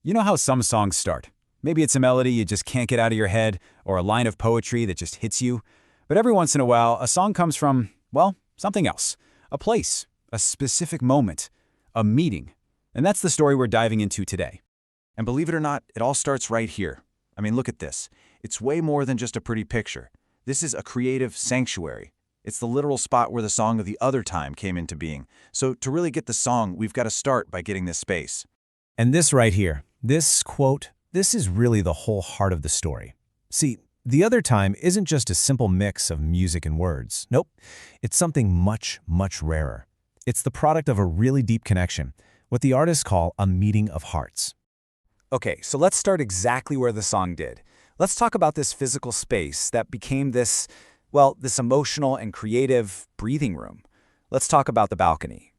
You know how some songs start? Maybe it's a melody you just can't get out of your head, or a line of poetry that just hits you. But every once in a while, a song comes from, well, something else. A place, a specific moment, a meeting. And that's the story we're diving into today. And believe it or not, it all starts right here. I mean, look at this. It's way more than just a pretty picture. This is a creative sanctuary. It's the literal spot where the song of the other time came into being. So to really get the song, we've got to start by getting this space. And this right here, this quote, this is really the whole heart of the story. See, the other time isn't just a simple mix of music and words. Nope, it's something much, much rarer. It's the product of a really deep connection, what the artists call a meeting of hearts. Okay, so let's start exactly where the song did. Let's talk about this physical space that became this, well, this emotional and creative breathing room. Let's talk about the balcony.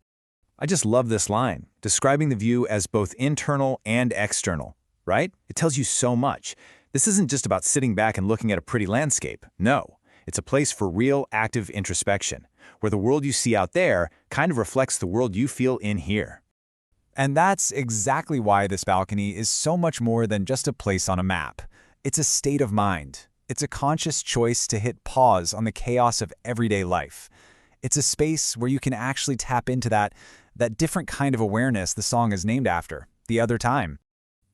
I just love this line, describing the view as both internal and external, right? It tells you so much. This isn't just about sitting back and looking at a pretty landscape. No, it's a place for real, active introspection, where the world you see out there kind of reflects the world you feel in here. And that's exactly why this balcony is so much more than just a place on a map. It's a state of mind. It's a conscious choice to hit pause on the chaos of everyday life. It's a space where you can actually tap into that different kind of awareness the song is named after, the other time.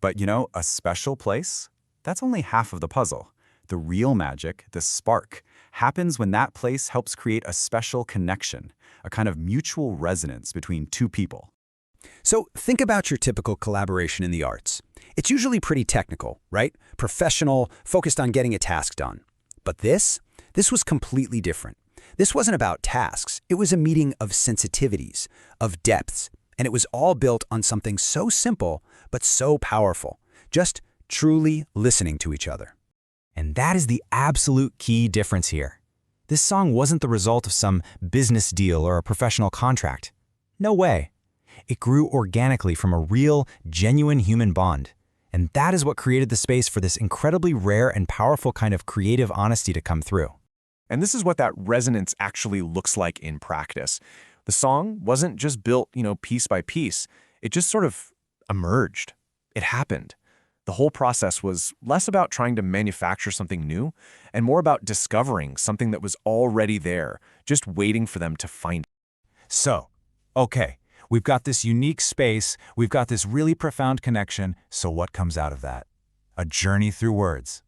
But you know, a special place? That's only half of the puzzle. The real magic, the spark, happens when that place helps create a special connection, a kind of mutual resonance between two people. So think about your typical collaboration in the arts. It's usually pretty technical, right? Professional, focused on getting a task done. But this was completely different. This wasn't about tasks. It was a meeting of sensitivities, of depths, and it was all built on something so simple but so powerful, just truly listening to each other. And that is the absolute key difference here. This song wasn't the result of some business deal or a professional contract. No way. It grew organically from a real, genuine human bond. And that is what created the space for this incredibly rare and powerful kind of creative honesty to come through. And this is what that resonance actually looks like in practice. The song wasn't just built, piece by piece. It just sort of emerged. It happened. The whole process was less about trying to manufacture something new and more about discovering something that was already there, just waiting for them to find it. So, okay, we've got this unique space, we've got this really profound connection, so what comes out of that? A journey through words.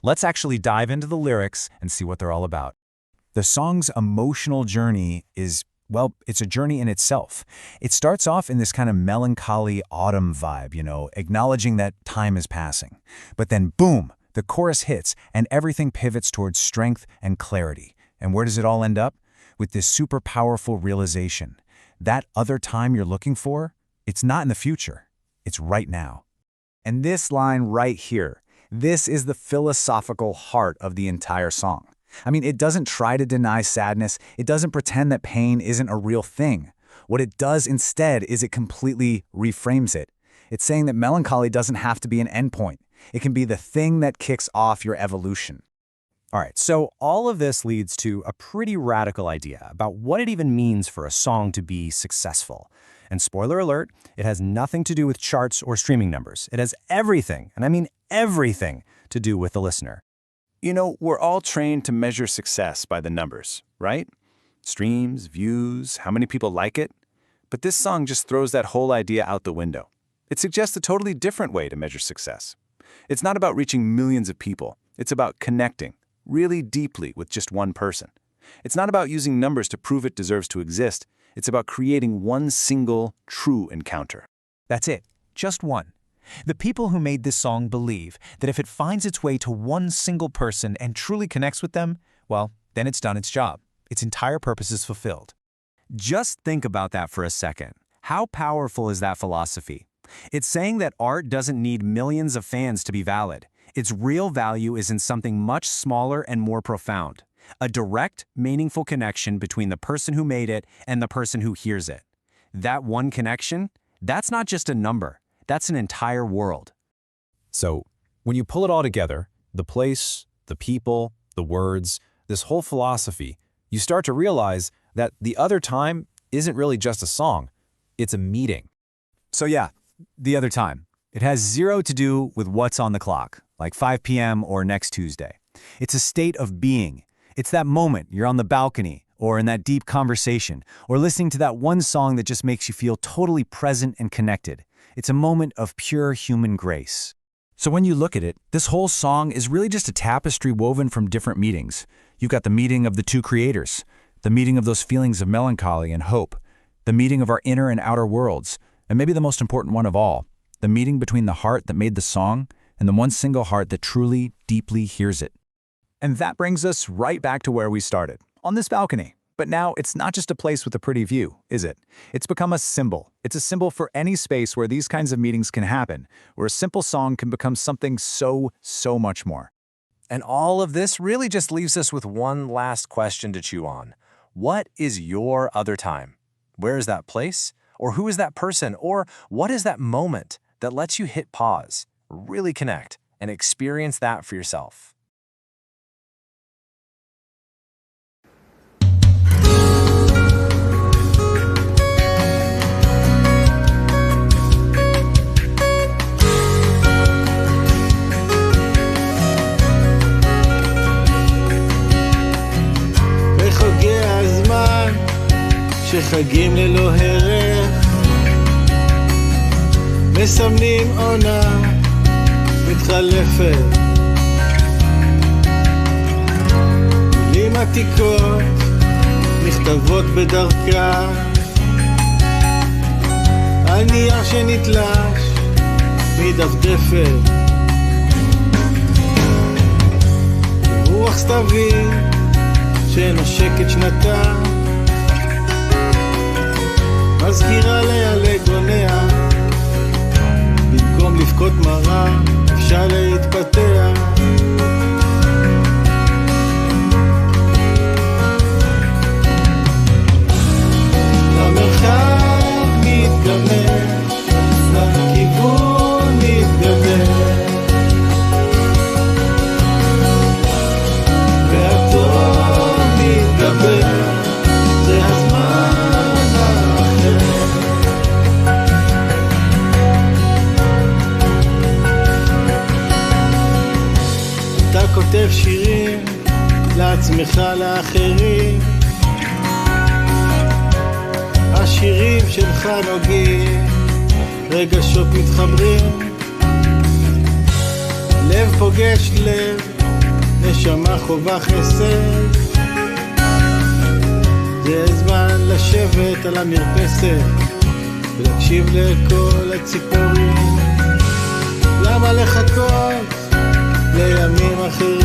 Let's actually dive into the lyrics and see what they're all about. The song's emotional journey is, well, it's a journey in itself. It starts off in this kind of melancholy autumn vibe, acknowledging that time is passing. But then, boom, the chorus hits and everything pivots towards strength and clarity. And where does it all end up? With this super powerful realization. That other time you're looking for, it's not in the future. It's right now. And this line right here, this is the philosophical heart of the entire song. I mean, it doesn't try to deny sadness. It doesn't pretend that pain isn't a real thing. What it does instead is it completely reframes it. It's saying that melancholy doesn't have to be an endpoint. It can be the thing that kicks off your evolution. All right, so all of this leads to a pretty radical idea about what it even means for a song to be successful. And spoiler alert, it has nothing to do with charts or streaming numbers. It has everything, and I mean everything, to do with the listener. We're all trained to measure success by the numbers, right? Streams, views, how many people like it. But this song just throws that whole idea out the window. It suggests a totally different way to measure success. It's not about reaching millions of people. It's about connecting really deeply with just one person. It's not about using numbers to prove it deserves to exist. It's about creating one single, true encounter. That's it, just one. The people who made this song believe that if it finds its way to one single person and truly connects with them, well, then it's done its job. Its entire purpose is fulfilled. Just think about that for a second. How powerful is that philosophy? It's saying that art doesn't need millions of fans to be valid. Its real value is in something much smaller and more profound. A direct, meaningful connection between the person who made it and the person who hears it. That one connection, that's not just a number. That's an entire world. So, when you pull it all together, the place, the people, the words, this whole philosophy, you start to realize that the other time isn't really just a song, it's a meeting. So yeah, the other time. It has zero to do with what's on the clock, like 5 p.m. or next Tuesday. It's a state of being. It's that moment you're on the balcony, or in that deep conversation, or listening to that one song that just makes you feel totally present and connected. It's a moment of pure human grace. So when you look at it, this whole song is really just a tapestry woven from different meetings. You've got the meeting of the two creators, the meeting of those feelings of melancholy and hope, the meeting of our inner and outer worlds, and maybe the most important one of all, the meeting between the heart that made the song and the one single heart that truly, deeply hears it. And that brings us right back to where we started, on this balcony. But now it's not just a place with a pretty view, is it? It's become a symbol. It's a symbol for any space where these kinds of meetings can happen, where a simple song can become something so much more. And all of this really just leaves us with one last question to chew on. What is your other time? Where is that place? Or who is that person? Or what is that moment that lets you hit pause, really connect, and experience that for yourself? בחוגי הזמן שחגים ללא הרף מסמנים עונה מתחלפת מילים עתיקות נכתבות בדרכה על נייר שנתלש מדפדפת רוח סתווים שנושקת שנתה מזכירה להלג עוניה במקום לבכות מרה אפשר להתפתח למרחב מתגמר לכיוון מתגמר זה הזמן האחר אתה כותב שירים לעצמך לאחרים השירים שלך נוגעים רגשות מתחברים לב פוגש לב נשמה חובה חסד זה זמן לשבת על המרפסת ולהקשיב לכל הציפורים למה לחכות לימים אחרים